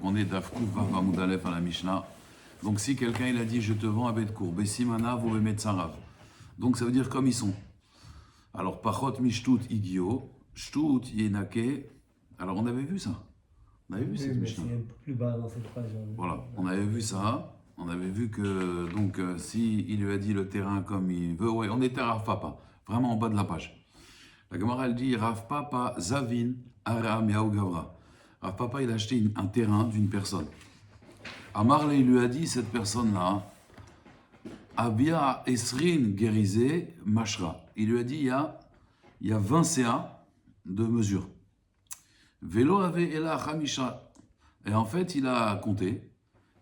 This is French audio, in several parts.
On est d'Afkouf Vav Aleph à la Mishnah. Donc si quelqu'un il a dit je te vends à Betkour, Bessimana vous me mettez Sarav. Donc ça veut dire comme ils sont. Alors Pachot Mishtut Igio, Shtut Yenake. Alors on avait vu ça. On avait vu cette Mishnah. C'est un peu plus bas dans cette page. Voilà, on avait vu ça. On avait vu que donc si il lui a dit le terrain comme il veut, ouais, on était à Rav Papa, vraiment en bas de la page. La Gemara elle dit Rav Papa Zavin Aram Yaou Gavra. Rav Papa il a acheté un terrain d'une personne. Amarle il lui a dit cette personne-là, Abia Esrin Gerizé Mashra. Il lui a dit il y a 20 CA de mesure. Vélo avait Ela Hamisha. Et en fait il a compté.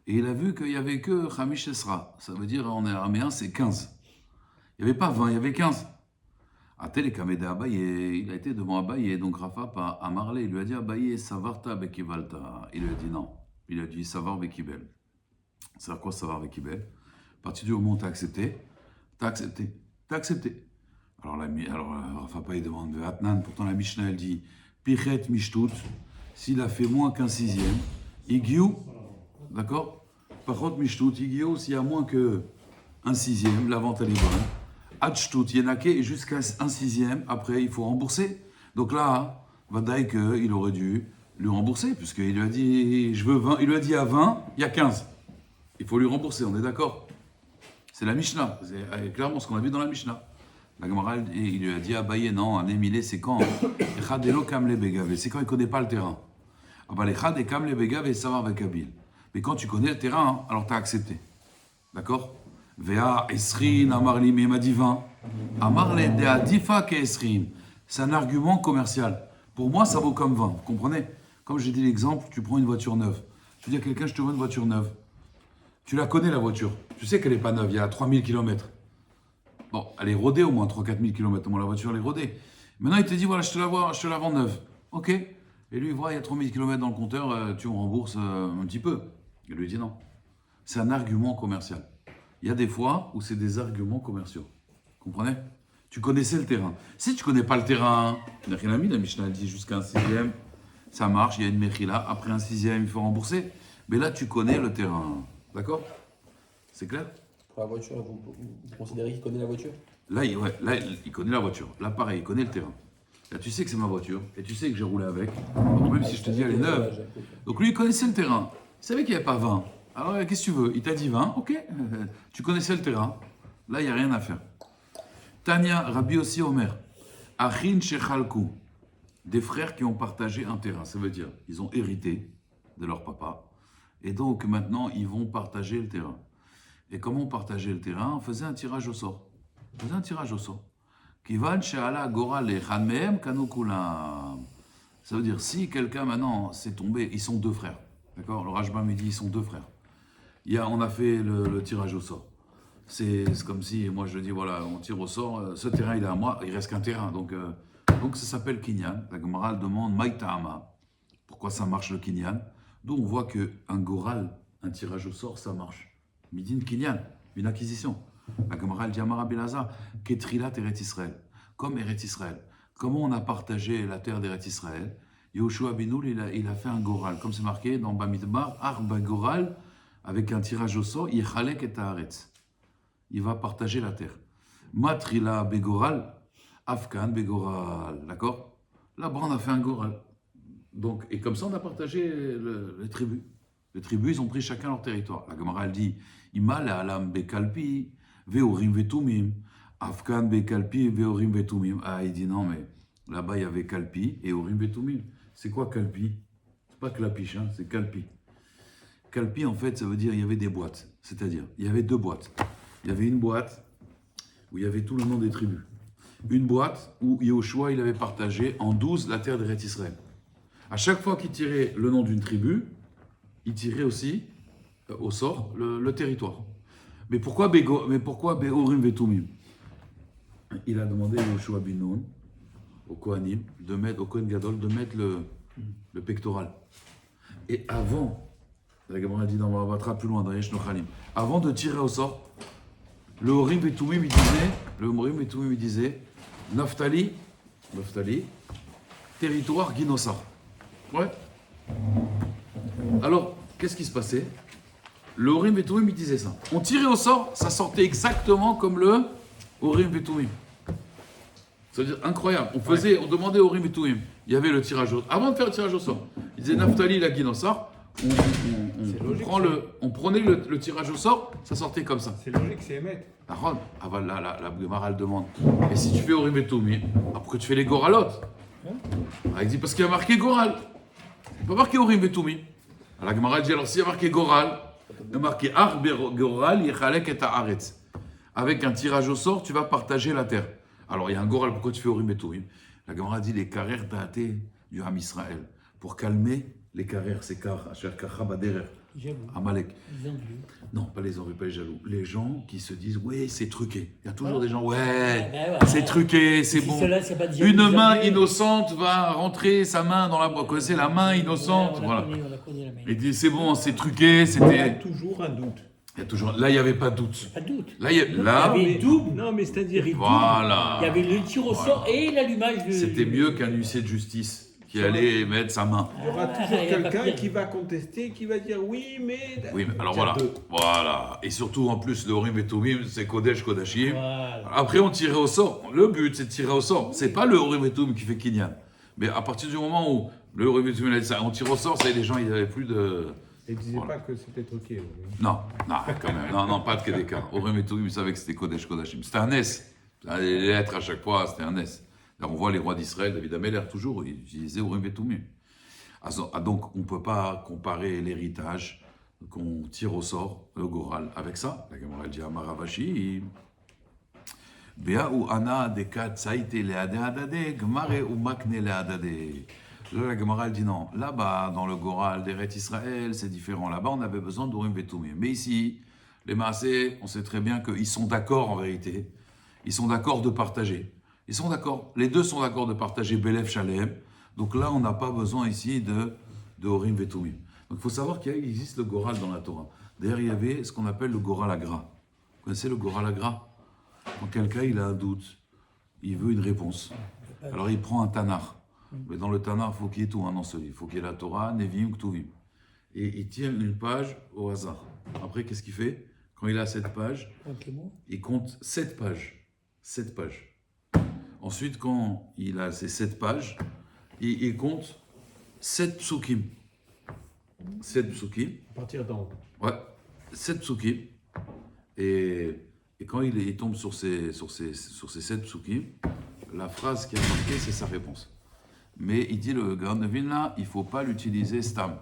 Et il a vu qu'il n'y avait que Khamish Esra. Ça veut dire en araméen, c'est 15. Il n'y avait pas 20, il y avait 15. Atel Kamede Abaye, il a été devant Abaye. Donc Rafa, à Marley, il lui a dit Abaye, Savarta Bekivalta. Il lui a dit non. Il a dit Savar Bekibel. C'est à quoi Savar Bekibel? À partir du moment où tu as accepté, tu as accepté. Tu as accepté. Alors Rafa, il demande Atnan. Pourtant la Mishnah, elle dit Pichet Mishtut. S'il a fait moins qu'un sixième, Igiou. D'accord? Par contre, Mishtut, Igio, s'il y a moins qu'un sixième, la vente elle est bonne. Hatshtut, Yenake, et jusqu'à un sixième, après, il faut rembourser. Donc là, Vadaï qu'il aurait dû lui rembourser, puisqu'il lui a dit, je veux 20, il lui a dit à 20, il y a 15. Il faut lui rembourser, on est d'accord? C'est la Mishnah, c'est clairement ce qu'on a vu dans la Mishnah. La Gemara, il lui a dit, Abaye, non, un émilé, c'est quand? Echadelo kamle begave, c'est quand il ne connaît pas le terrain. Abalechad et kamle begave et savar vekabil. Mais quand tu connais le terrain, alors tu as accepté. D'accord? Vea Esrin, Amarli, mais il m'a dit 20. Amarle de Adifa ke Esrin. C'est un argument commercial. Pour moi, ça vaut comme 20. Vous comprenez? Comme j'ai dit l'exemple, tu prends une voiture neuve. Tu dis à quelqu'un, je te vends une voiture neuve. Tu la connais, la voiture. Tu sais qu'elle n'est pas neuve, il y a 3000 km. Bon, elle est rodée au moins, 3-4 000 km. Moi, la voiture, elle est rodée. Maintenant, il te dit, voilà, je te la vends neuve. Ok. Et lui, il voit, il y a 3000 km dans le compteur, tu me rembourses un petit peu. Il lui dit non. C'est un argument commercial. Il y a des fois où c'est des arguments commerciaux. Comprenez? Tu connaissais le terrain. Si tu ne connais pas le terrain, la Mishnah dit jusqu'à un sixième, ça marche, il y a une mechila. Après un sixième, il faut rembourser. Mais là, tu connais le terrain. D'accord? C'est clair? Pour la voiture, vous considérez qu'il connaît la voiture? Là, il connaît la voiture. Là, pareil, il connaît le terrain. Là, tu sais que c'est ma voiture. Et tu sais que j'ai roulé avec. Donc, même si je te dis, elle est neuve. Donc, lui, il connaissait le terrain. Il savait qu'il n'y avait pas 20. Alors, qu'est-ce que tu veux? Il t'a dit 20, ok. Tu connaissais le terrain. Là, il n'y a rien à faire. Tania, Rabbi aussi Omer. Achin Shechalku. Des frères qui ont partagé un terrain. Ça veut dire, ils ont hérité de leur papa. Et donc, maintenant, ils vont partager le terrain. Et comment partager le terrain? On faisait un tirage au sort. On faisait un tirage au sort. Kivan She'ala Goral Echad Mehem Kanu Kulam. Ça veut dire, si quelqu'un maintenant s'est tombé, ils sont deux frères. D'accord? Le Rajbam me dit, ils sont deux frères. On a fait le tirage au sort. C'est comme si, moi je dis, voilà, on tire au sort, ce terrain il est à moi, il reste qu'un terrain. Donc ça s'appelle Kinyan. La Gemara demande, Maïta'ama. Pourquoi ça marche le Kinyan? D'où on voit qu'un Goral, un tirage au sort, ça marche. Midin Kinyan, une acquisition. La Gemara dit, Amara Belaza, Ketrilat Eret Israël. Comme Eret Israël. Comment on a partagé la terre d'Eret Israël? Yoshua Binoul, il a fait un goral, comme c'est marqué dans Bamidbar, Arba Goral, avec un tirage au sort, Yechalek et Haaretz. Il va partager la terre. Matrila Begoral, Afkan Begoral. D'accord? Là-bas, on a fait un goral. Donc, et comme ça, on a partagé les tribus. Les tribus, ils ont pris chacun leur territoire. La Gemara, elle dit Imal Alam Bekalpi, Veorim Vetumim, Afkan Bekalpi, Veorim Vetumim. Ah, il dit non, mais là-bas, il y avait Kalpi et Orim Vetumim. C'est quoi Kalpi? C'est pas Klapiche, hein, c'est Kalpi. Kalpi, en fait, ça veut dire il y avait des boîtes. C'est-à-dire, il y avait deux boîtes. Il y avait une boîte où il y avait tout le nom des tribus. Une boîte où Yehoshua, il avait partagé en 12 la terre d'Eretz Israël. À chaque fois qu'il tirait le nom d'une tribu, il tirait aussi au sort le territoire. Mais pourquoi Be'orim Vetumim? Il a demandé à Yehoshua bin Nun, au Kohanim, au Kohen Gadol, de mettre le pectoral. Et avant, la Gemara dit dans Mavatra plus loin, dans Yesh Nochalim, avant de tirer au sort, le Horim Vetumim, il disait, Naphtali, territoire Guinossar. Ouais. Alors, qu'est-ce qui se passait? Le Urim et Tumim, il disait ça. On tirait au sort, ça sortait exactement comme le Urim et Tumim. C'est-à-dire incroyable. On demandait au Urim et Tumim. Il y avait le tirage au sort. Avant de faire le tirage au sort, il disait Naphtali, la Guinosar, on prenait le tirage au sort, ça sortait comme ça. C'est logique, c'est émettre. La Gemara elle demande. Et si tu fais Urim et Tumim, pourquoi tu fais les Goralotes? Il dit parce qu'il y a marqué Goral. Il n'y a pas marqué Urim et Tumim. La Gemara dit alors s'il y a marqué Goral, il y a marqué Ar Goral Yechalek et Haaretz. Avec un tirage au sort, tu vas partager la terre. Alors il y a un Goral, pourquoi tu fais Urim et Tumim? La Gemara dit les carrères datés du Ham Israël pour calmer les carrères, c'est car Asher Kachabaderer. Amalek. Non, pas les envieux, pas les jaloux. Les gens qui se disent, ouais, c'est truqué. Il y a toujours des gens, ouais, c'est truqué, c'est bon. Une main innocente va rentrer sa main dans la boîte. Vous connaissez la main innocente? Voilà. Il dit, c'est bon, c'est truqué, Il y a c'était. toujours un doute. Là, il n'y avait pas de doute. Pas de doute. Là, Il y avait double. Non, mais c'est-à-dire. Voilà. Il y avait le tir au sort et l'allumage de. C'était mieux qu'un huissier de justice qui allait mettre sa main. Il y aura toujours quelqu'un qui va contester, qui va dire oui, mais. Oui, mais alors voilà. Voilà. Et surtout, en plus, le Urim et Tumim, c'est Kodesh Kodashim. Voilà. Après, on tirait au sort. Le but, c'est de tirer au sort. C'est pas le Urim et Tumim qui fait Kinyan. Mais à partir du moment où le Urim et Tumim, on tire au sort, ça y est, les gens, ils n'avaient plus de. Et ne disait pas que c'était truqué. Oui. Non, quand même. Non, pas de Kedeka. Urim et Tumim, ils savaient que c'était Kodesh Kodashim. C'était un S. Les lettres à chaque fois, c'était un S. Alors, on voit les rois d'Israël, David Ameller, toujours, ils utilisaient Urim et Tumim. Donc, on ne peut pas comparer l'héritage qu'on tire au sort, le Goral, avec ça. La Gemara dit à Maravashi, Bea ou Ana de Kat Saïte leade adade, Gmare ou Makne leadade. Là, la Gemara dit non. Là-bas, dans le Goral d'Eret Israël, c'est différent. Là-bas, on avait besoin d'Urim et Tumim. Mais ici, les Maasé, on sait très bien qu'ils sont d'accord en vérité. Ils sont d'accord de partager. Ils sont d'accord. Les deux sont d'accord de partager Belef Shalem. Donc là, on n'a pas besoin ici de Urim et Tumim. Donc il faut savoir qu'il existe le Goral dans la Torah. D'ailleurs, il y avait ce qu'on appelle le Goral Agra. Vous connaissez le Goral Agra? Quand quelqu'un il a un doute, il veut une réponse. Alors il prend un Tanar. Mais dans le Tanar, il faut qu'il y ait tout dans ce livre. Il faut qu'il y ait la Torah, Nevi'im, Ktuvim. Et il tire une page au hasard. Après, qu'est-ce qu'il fait? Quand il a cette page, il compte 7 pages. 7 pages. Ensuite, quand il a ces 7 pages, il compte 7 psukim. 7 psukim. À partir d'en haut. Ouais, 7 psukim. Et quand il tombe sur ces 7 psukim, la phrase qui est marquée, c'est sa réponse. Mais il dit, le Gaon de Vilna, il ne faut pas l'utiliser stam.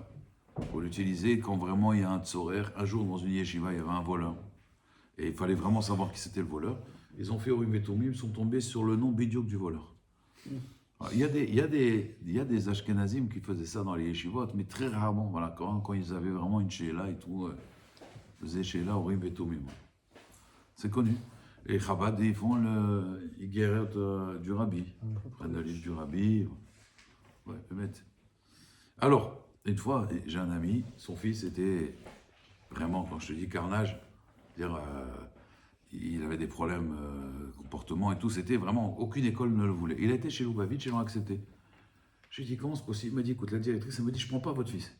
Il faut l'utiliser quand vraiment il y a un tzorer. Un jour, dans une yeshiva, il y avait un voleur. Et il fallait vraiment savoir qui c'était le voleur. Ils ont fait Urim et Tumim, ils sont tombés sur le nom bidiouk du voleur. Alors, il y a des Ashkenazim qui faisaient ça dans les yeshivot, mais très rarement. Voilà, quand ils avaient vraiment une sheila et tout, ils faisaient sheila Urim et Tumim. C'est connu. Les Chabad, ils font le Igeret du Rabbi. Ils prennent le livre du Rabbi. Ouais, peut-être. Alors, une fois, j'ai un ami, son fils était vraiment, quand je te dis carnage, dire, il avait des problèmes comportement et tout, c'était vraiment, aucune école ne le voulait. Il a été chez Lubavitch, ils l'ont accepté. Je lui ai dit, comment c'est possible? Il m'a dit, écoute, la directrice, elle me dit, je ne prends pas votre fils.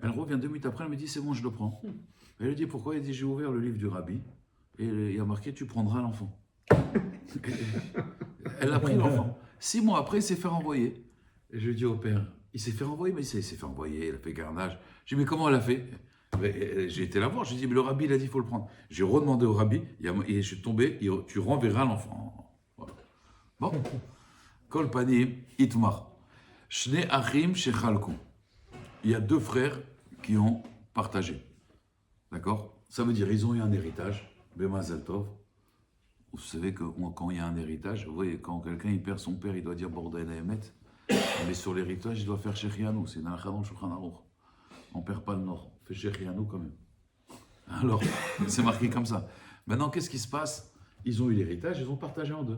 Elle revient 2 minutes après, elle me dit, c'est bon, je le prends. Elle lui dit, pourquoi? Il dit, j'ai ouvert le livre du Rabbi, et il y a marqué, tu prendras l'enfant. Elle a pris l'enfant. 6 mois après, il s'est fait renvoyer. Et je lui ai dit au père, il s'est fait renvoyer, mais il s'est fait renvoyer, il a fait carnage. Je lui ai dit, mais comment elle a fait? J'ai été la voir, je lui ai dit, mais le Rabbi, il a dit, il faut le prendre. J'ai redemandé au Rabbi, et je suis tombé, tu renverras l'enfant. Voilà. Bon. Kol panim itmar. Shne achim shechalku. Il y a 2 frères qui ont partagé. D'accord? Ça veut dire, ils ont eu un héritage, Bemazel Tov. Vous savez que quand il y a un héritage, vous voyez, quand quelqu'un il perd son père, il doit dire Bordaï Naemet. Mais sur l'héritage, il doit faire Shechianu. C'est dans le Chadon Shulchan Aruch. On ne perd pas le nord. On fait Shechianu quand même. Alors, c'est marqué comme ça. Maintenant, qu'est-ce qui se passe? Ils ont eu l'héritage, ils ont partagé en 2.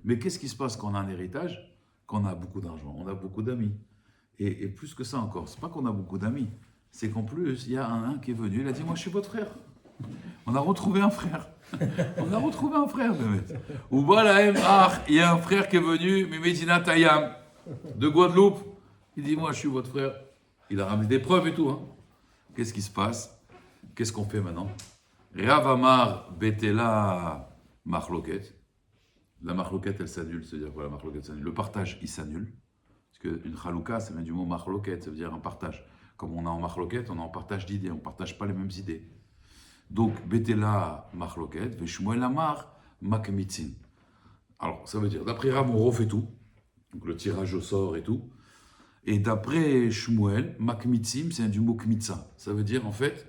Mais qu'est-ce qui se passe quand on a un héritage? Quand on a beaucoup d'argent, on a beaucoup d'amis. Et plus que ça encore, c'est pas qu'on a beaucoup d'amis. C'est qu'en plus, il y a un qui est venu, il a dit, moi je suis votre frère. On a retrouvé un frère. On a retrouvé un frère, Mehmet. Ou voilà, il y a un frère qui est venu, Mehmetina Tayam, de Guadeloupe. Il dit, moi je suis votre frère. Il a ramené des preuves et tout. Hein. Qu'est-ce qui se passe? Qu'est-ce qu'on fait maintenant? Rav Amar Betela Machloket. La Machloket, elle s'annule. C'est-à-dire quoi la Machloket s'annule? Le partage, il s'annule. Parce qu'une Chalouka, ça vient du mot Machloket, ça veut dire un partage. Comme on a en Machloket, on est en partage d'idées. On ne partage pas les mêmes idées. Donc, Betela Machloket, Veshmuel Amar Makmitzin. Alors, ça veut dire, d'après Rav, on refait tout. Donc, le tirage au sort et tout. Et d'après Shmuel, Makmitzim, c'est du mot Kmitza. Ça veut dire, en fait,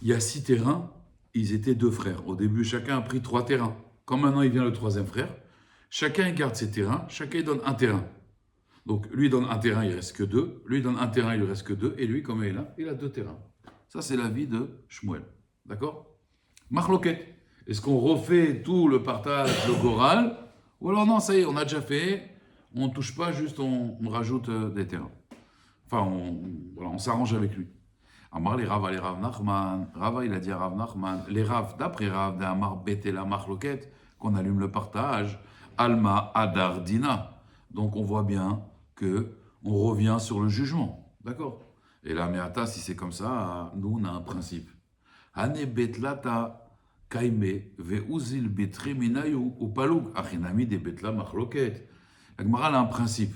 il y a 6 terrains, ils étaient 2 frères. Au début, chacun a pris 3 terrains. Quand maintenant, il vient le 3e frère, chacun il garde ses terrains, chacun il donne un terrain. Donc, lui, il donne un terrain, il reste que 2. Lui, il donne un terrain, il lui reste que 2. Et lui, comme il est là, il a 2 terrains. Ça, c'est l'avis de Shmuel. D'accord? Machloket. Est-ce qu'on refait tout le partage, le goral? Ou alors, non, ça y est, on a déjà fait. On ne touche pas, juste on rajoute des terrains. Enfin, on s'arrange avec lui. Amar les Rava, les Rav Nachman. Rava, il a dit à Rav Nachman, les Rav, d'après Rav, d'Amar Betela Machloket, qu'on allume le partage, Alma Adar Dina. Donc on voit bien que on revient sur le jugement. D'accord? Et là, Meata, si c'est comme ça, nous on a un principe. Hane Betlata Kaime Veuzil Betre Minayu Upalug Achinami de Betla Machloket. La Gemara a un principe.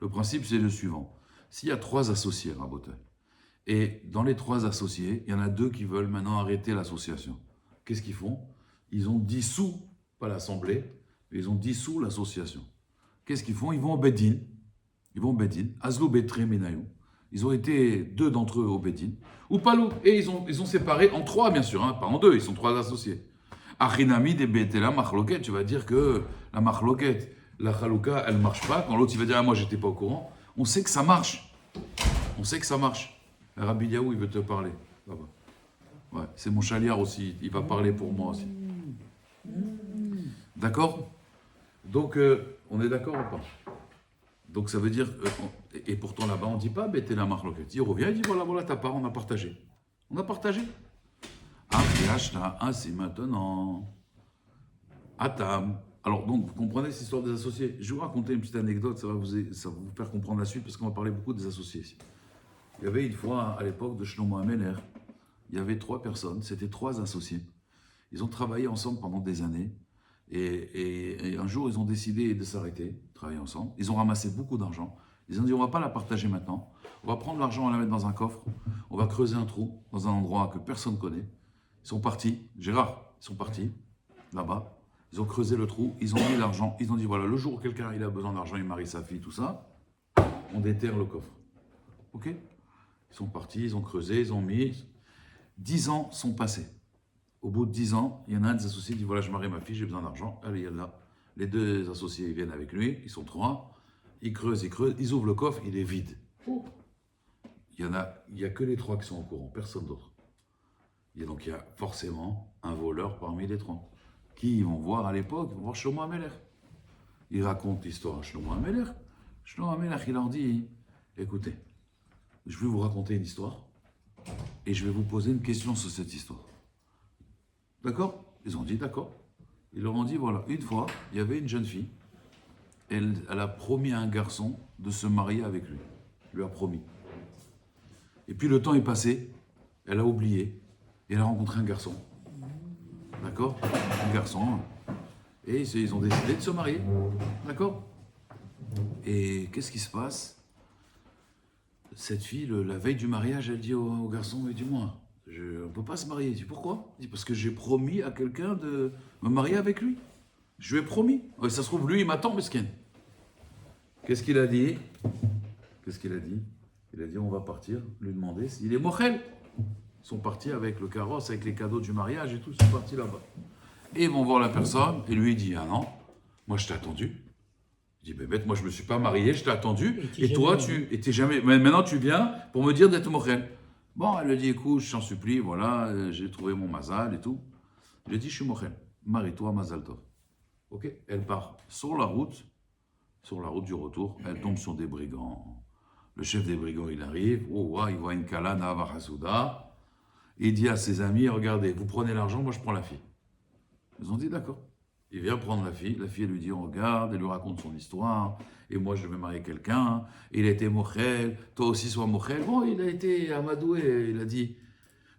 Le principe, c'est le suivant. S'il y a 3 associés, Rabotai, et dans les 3 associés, il y en a 2 qui veulent maintenant arrêter l'association. Qu'est-ce qu'ils font? Ils ont dissous, pas l'assemblée, mais ils ont dissous l'association. Qu'est-ce qu'ils font? Ils vont au Bedin. Ils vont au Bedin. Azlou Betre Menayou. Ils ont été 2 d'entre eux au Bedin. Ou Palou. Et ils ont séparé en 3, bien sûr, hein, pas en 2, ils sont 3 associés. Achinami de Betela Machloket. Tu vas dire que la Machloket, la Chalouka, elle ne marche pas. Quand l'autre, il va dire, ah, moi, j'étais pas au courant. On sait que ça marche. On sait que ça marche. Rabbi Yaou, il veut te parler. Là-bas. Ouais, c'est mon chaliard aussi. Il va parler pour moi aussi. D'accord? Donc, on est d'accord ou pas? Donc, ça veut dire... et pourtant, là-bas, on ne dit pas, Betela Machloket. Il revient, il dit, voilà, ta part, on a partagé. On a partagé. Ah, c'est maintenant. Atam. Alors, donc, vous comprenez cette histoire des associés? Je vais vous raconter une petite anecdote, ça va vous faire comprendre la suite, parce qu'on va parler beaucoup des associés ici. Il y avait une fois, à l'époque de Shlomo Ameler, il y avait 3 personnes, c'était 3 associés. Ils ont travaillé ensemble pendant des années, et un jour, ils ont décidé de s'arrêter, de travailler ensemble. Ils ont ramassé beaucoup d'argent. Ils ont dit, on ne va pas la partager maintenant. On va prendre l'argent, on va la mettre dans un coffre. On va creuser un trou dans un endroit que personne ne connaît. Ils sont partis, Gérard, ils sont partis, là-bas. Ils ont creusé le trou, ils ont mis l'argent. Ils ont dit, voilà, le jour où quelqu'un il a besoin d'argent, il marie sa fille, tout ça, on déterre le coffre. OK? Ils sont partis, ils ont creusé, ils ont mis. 10 ans sont passés. Au bout de 10 ans, il y en a un des associés qui dit, voilà, je marie ma fille, j'ai besoin d'argent. Allez, il y a là. Les 2 associés ils viennent avec lui, ils sont 3. Ils creusent, ils ouvrent le coffre, il est vide. Il y a que les 3 qui sont au courant, personne d'autre. Et donc il y a forcément un voleur parmi les 3. Qui ils vont voir à l'époque? Ils vont voir Shlomo Ameler. Il raconte l'histoire à Shlomo Ameler. Shlomo Ameler, il leur dit, écoutez, je vais vous raconter une histoire et je vais vous poser une question sur cette histoire. D'accord? Ils ont dit d'accord. Ils leur ont dit, voilà, une fois, il y avait une jeune fille, elle a promis à un garçon de se marier avec lui. Elle lui a promis. Et puis le temps est passé, elle a oublié, et elle a rencontré un garçon. D'accord? Un garçon. Et ils ont décidé de se marier. D'accord? Et qu'est-ce qui se passe? Cette fille, la veille du mariage, elle dit au garçon, mais dis-moi, on ne peut pas se marier. Il dit, pourquoi? Il dit, parce que j'ai promis à quelqu'un de me marier avec lui. Je lui ai promis. Et ça se trouve, lui, il m'attend, mesquin. Qu'est-ce qu'il a dit? Il a dit, on va partir, lui demander s'il est mochel. Ils sont partis avec le carrosse, avec les cadeaux du mariage et tout, ils sont partis là-bas. Et ils vont voir la personne, et lui il dit, ah non, moi je t'ai attendu. Il dit, bête, moi je me suis pas marié, je t'ai attendu, et toi tu étais jamais... Mais maintenant tu viens pour me dire d'être mochel. Bon, elle lui dit, écoute, je t'en supplie, voilà, j'ai trouvé mon mazal et tout. Il lui dit, je suis mochel, marie-toi, mazal tov. Ok? Elle part sur la route du retour, elle tombe sur des brigands. Le chef des brigands, il arrive, il voit une kalana avachasouda. Il dit à ses amis, regardez, vous prenez l'argent, moi je prends la fille. Ils ont dit d'accord. Il vient prendre la fille elle lui dit, regarde, elle lui raconte son histoire, et moi je vais marier quelqu'un, il a été mochel, toi aussi sois mochel. Bon, il a été amadoué, il a dit,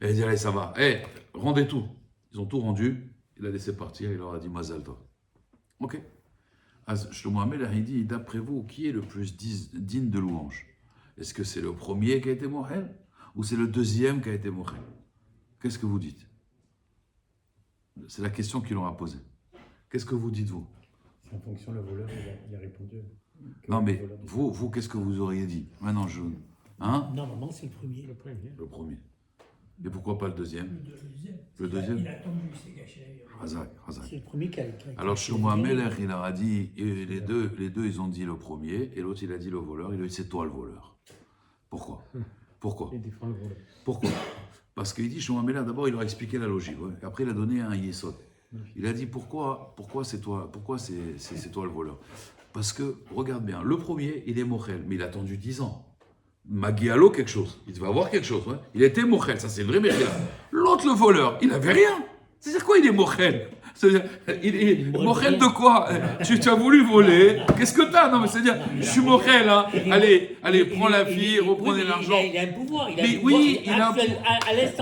elle dit, allez, ça va, rendez tout. Ils ont tout rendu, il a laissé partir, il leur a dit, Mazal Tov. Ok. Shlomo HaMelech, il dit, d'après vous, qui est le plus digne de louange? Est-ce que c'est le premier qui a été mochel, ou c'est le deuxième qui a été mochel? Qu'est-ce que vous dites? C'est la question qu'ils leur a posée. Qu'est-ce que vous dites, vous? C'est en fonction le voleur, il a répondu. Non, mais vous, qu'est-ce que vous auriez dit? Maintenant, Hein? Normalement, c'est le premier. Le premier. Et pourquoi pas le deuxième? Le deuxième? Il a attendu, il s'est gâché. Razak. C'est le premier qui a. Alors, Shlomo HaMelech, il leur a dit, et les deux, ils ont dit le premier, et l'autre, il a dit le voleur. Il a dit, c'est toi le voleur. Pourquoi? Il défend le voleur. Pourquoi? Parce qu'il dit, Shlomo HaMelech, d'abord, il leur a expliqué la logique. Ouais. Après, il a donné un yesod. Il a dit, pourquoi c'est toi, c'est toi le voleur? Parce que, regarde bien, le premier, il est mochel, mais il a attendu 10 ans. Magialo, quelque chose. Il devait avoir quelque chose. Ouais. Il était mochel, ça c'est le vrai mérite. L'autre, le voleur, il n'avait rien. C'est-à-dire quoi, il est mochel? C'est-à-dire, il est mochel de quoi? Tu as voulu voler, qu'est-ce que t'as? Non, mais c'est-à-dire, je suis mochel, hein. Allez, prends la fille, reprenez l'argent. Il a un pouvoir. Mais oui, il a un pouvoir.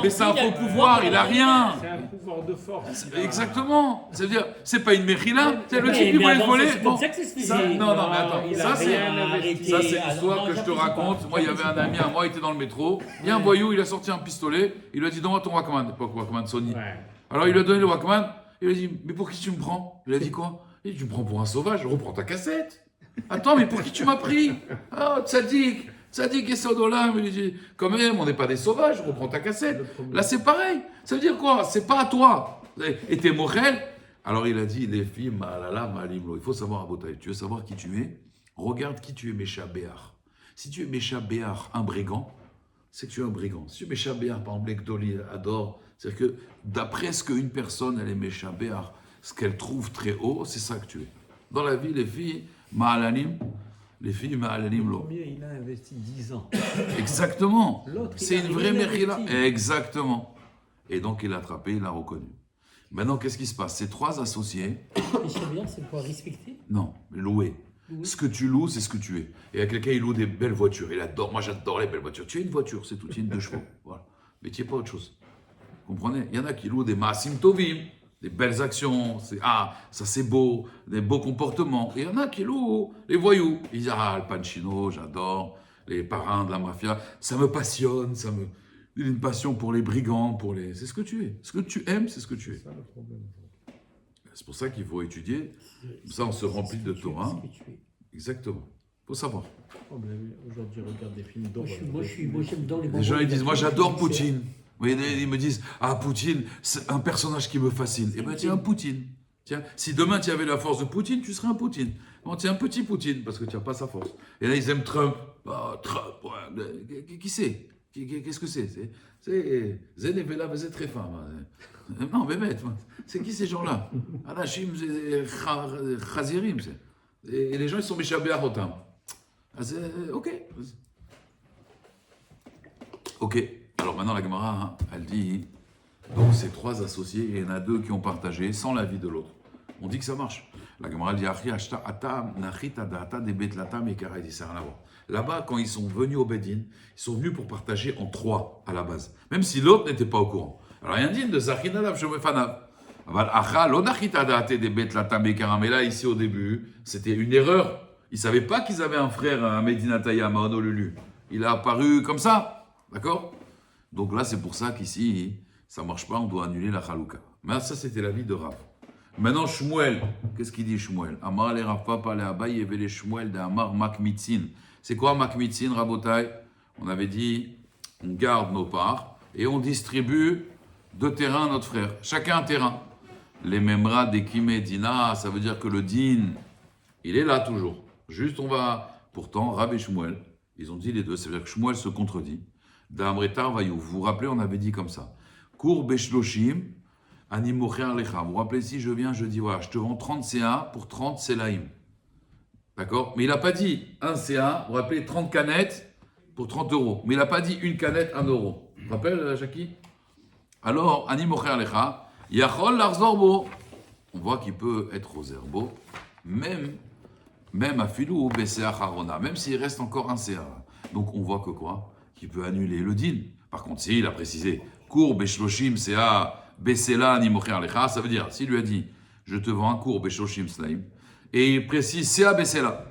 Mais c'est un faux pouvoir, il a rien. C'est un pouvoir de force. Exactement. C'est-à-dire, c'est pas une mechila. C'est le type qui voulait voler. C'est comme ça que ça se Ça, faisait. non, mais attends. il a Ça, c'est rien investi. ça, c'est l'histoire que je te raconte. Moi, il y avait un ami à moi, il était dans le métro. Il y a un voyou, il a sorti un pistolet. Il lui a dit, donne-moi ton Walkman. Pas Walkman, Sony. Ouais. Alors, il lui a donné le Walkman. Il lui a dit, mais pour qui tu me prends? Il a dit quoi? Il a dit, tu me prends pour un sauvage, reprends ta cassette. Attends, mais pour qui tu m'as pris? Ah, tzaddik et Sodolam. Il lui dit, quand même, on n'est pas des sauvages, reprends ta cassette. Là, c'est pareil. Ça veut dire quoi? C'est pas à toi. Et t'es mochel. Alors, il a dit, les filles, malala, malimlo. Il faut savoir à Botaï. Tu veux savoir qui tu es? Regarde qui tu es, Mécha Béar. Si tu es Mécha Béar, un brigand, c'est que tu es un brigand. Si tu es Mécha Béar, par exemple, Gdoli adore, c'est-à-dire que d'après ce qu'une personne, elle est Mécha Béar, ce qu'elle trouve très haut, c'est ça que tu es. Dans la vie, les filles, ma'alanim lo. Premier, il a investi 10 ans. Exactement. L'autre, il C'est a une vraie rien mérila. investi. Exactement. Et donc, il l'a attrapé, il l'a reconnu. Maintenant, qu'est-ce qui se passe? Ces trois associés, Les chaviards, c'est pour respecter. non, louer. Ce que tu loues, c'est ce que tu es. Et il y a quelqu'un, il loue des belles voitures. Il adore, moi j'adore les belles voitures. Tu as une voiture, c'est tout, tu as une 2 chevaux. Voilà. Mais tu n'es pas autre chose. Vous comprenez? Il y en a qui louent des Maasim Tovim, des belles actions. Ça c'est beau, des beaux comportements. Et il y en a qui louent les voyous. Ils disent, le Pancino, j'adore. Les parrains de la mafia, ça me passionne. J'ai une passion pour les brigands, C'est ce que tu es. Ce que tu aimes, c'est ce que tu es. C'est ça le problème. C'est pour ça qu'il faut étudier. Comme ça, on se remplit de Torah. Exactement. Il faut savoir. Aujourd'hui, je regarde des films d'horreur. Moi, j'aime dans les Les gens, ils disent, moi, j'adore Poutine. Vous voyez, ils me disent, Poutine, c'est un personnage qui me fascine. Eh bien, tu es un Poutine. Tiens, si demain, tu avais la force de Poutine, tu serais un Poutine. Bon, tu es un petit Poutine, parce que tu n'as pas sa force. Et là, ils aiment Trump. Trump, ouais. Qui c'est? Qu'est-ce que c'est? C'est Zenevela, c'est très femme. Non, mais bête, c'est qui ces gens-là? Anachim, Chazirim. Et les gens, ils sont méchabés à Rotam. Ok. Ok. Alors maintenant, la Gemara, elle dit, donc ces trois associés, il y en a 2 qui ont partagé sans l'avis de l'autre. On dit que ça marche. La Gemara dit, là-bas, quand ils sont venus au Bedin, ils sont venus pour partager en 3 à la base, même si l'autre n'était pas au courant. Alors, rien dit de Zachinadav Shomefanav. Mais là, ici, au début, c'était une erreur. Ils ne savaient pas qu'ils avaient un frère, un Medinataya, un Honolulu. Il a apparu comme ça. D'accord? Donc là, c'est pour ça qu'ici, ça ne marche pas, on doit annuler la Chalouka. Mais ça, c'était l'avis de Rav. Maintenant, Shmuel, qu'est-ce qu'il dit Shmuel? Amar le Rav Papa le Abaye vele Shmuel de Amar Makmitzin. C'est quoi Makmitzin, Rabotai? On avait dit, on garde nos parts et on distribue 2 terrains à notre frère. Chacun un terrain. Les Memra des Kimedina, ça veut dire que le din, il est là toujours. Juste, on va. Pourtant, Rav et Shmuel, ils ont dit les deux. Ça veut dire que Shmuel se contredit. D'Amretar Vayou. Vous vous rappelez, on avait dit comme ça. Kour Beshloshim, Animocher Lecha. Vous vous rappelez, si je viens, je dis voilà, je te vends 30 CA pour 30 Selaim. D'accord? Mais il n'a pas dit 1 CA, vous vous rappelez, 30 canettes pour 30 euros. Mais il n'a pas dit une canette, 1 euro. Vous vous rappelez, Jackie? Alors, Animocher Lecha, Yachol Larzorbo. on voit qu'il peut être aux herbaux, même à filou, BCA Harona, même s'il reste encore un CA. Donc on voit que quoi? Qu'il peut annuler le din. Par contre, s'il a précisé, cours Beshloshim CA, Besela Nimocher Lecha, ça veut dire, s'il lui a dit, je te vends un cours Beshloshim Slaim, et il précise CA Besela.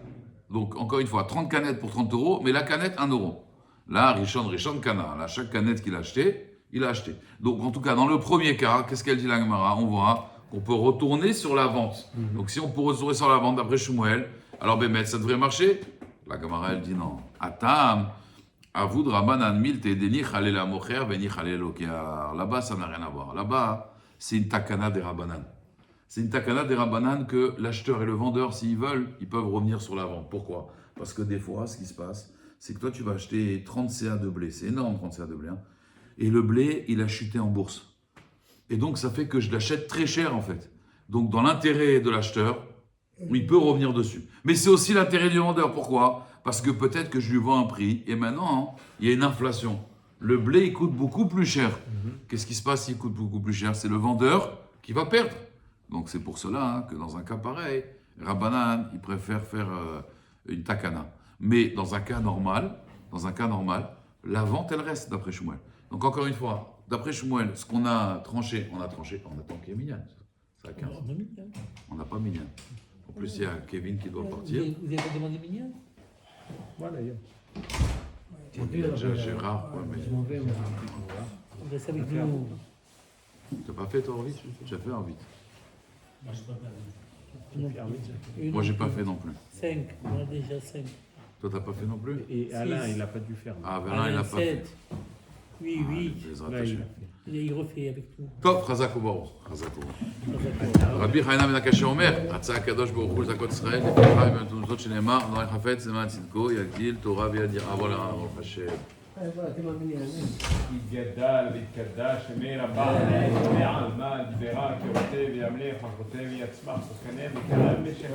Donc encore une fois, 30 canettes pour 30 euros, mais la canette 1 euro. Là, Rishon Kana, là, chaque canette qu'il a acheté, il a acheté. Donc en tout cas, dans le premier cas, qu'est-ce qu'elle dit la Gemara? On voit qu'on peut retourner sur la vente. Donc si on peut retourner sur la vente d'après Shmuel, alors Bémet, ça devrait marcher? La Gemara, elle dit non. Atam, Avoud Rabbanan Mil Tedeni Chalela Mocher Veni Chalelo Kiar. Là-bas, ça n'a rien à voir. Là-bas, c'est une takana des Rabbanan. C'est une takana des Rabbanan que l'acheteur et le vendeur, s'ils veulent, ils peuvent revenir sur la vente. Pourquoi? Parce que des fois, ce qui se passe, c'est que toi, tu vas acheter 30 CA de blé. C'est énorme, 30 CA de blé. Hein. Et le blé, il a chuté en bourse. Et donc, ça fait que je l'achète très cher, en fait. Donc, dans l'intérêt de l'acheteur, il peut revenir dessus. Mais c'est aussi l'intérêt du vendeur. Pourquoi? Parce que peut-être que je lui vends un prix, et maintenant, il y a une inflation. Le blé, il coûte beaucoup plus cher. Qu'est-ce qui se passe s'il coûte beaucoup plus cher? C'est le vendeur qui va perdre. Donc, c'est pour cela que dans un cas pareil, Rabbanan, il préfère faire une takana. Mais dans un cas normal, la vente, elle reste d'après Shmuel. Donc, encore une fois, d'après Shmuel, ce qu'on a tranché, on attend qu'il y ait Minyan. C'est à 15. On n'a pas Minyan. En plus, il y a Kevin qui doit partir. Vous avez pas demandé Minyan? Voilà, d'ailleurs. Il y a déjà Gérard. Ouais, mais... Je m'en vais, moi. On reste avec nous. Tu n'as pas fait toi en vite? J'ai fait en vite. Une, Moi, j'ai pas fait non plus. 5, on a déjà 5. Toi, t'as pas fait non plus? Et Alain, Six. il n'a pas dû faire. Ah, Verlin, il n'a pas fait. 7. Oui, oui. Je les ai Là, rattachés. il a fait. Il refait avec tout. טוב, חזק וברוך. חזק וברוך. רבי חנינא בן הקשה אומר, רצה הקדוש ברוך הוא לזכות ישראל, לפי חי ובתולדות שנאמר, אדוני חפץ למען צדקו, יגדיל תורה ויד יראה. בוא לברוך השם. יגדל ויתקדש שמי רבה מעל מה דברה כרותב וימלך מלכותב ויצמח וסכנה ויקרב משך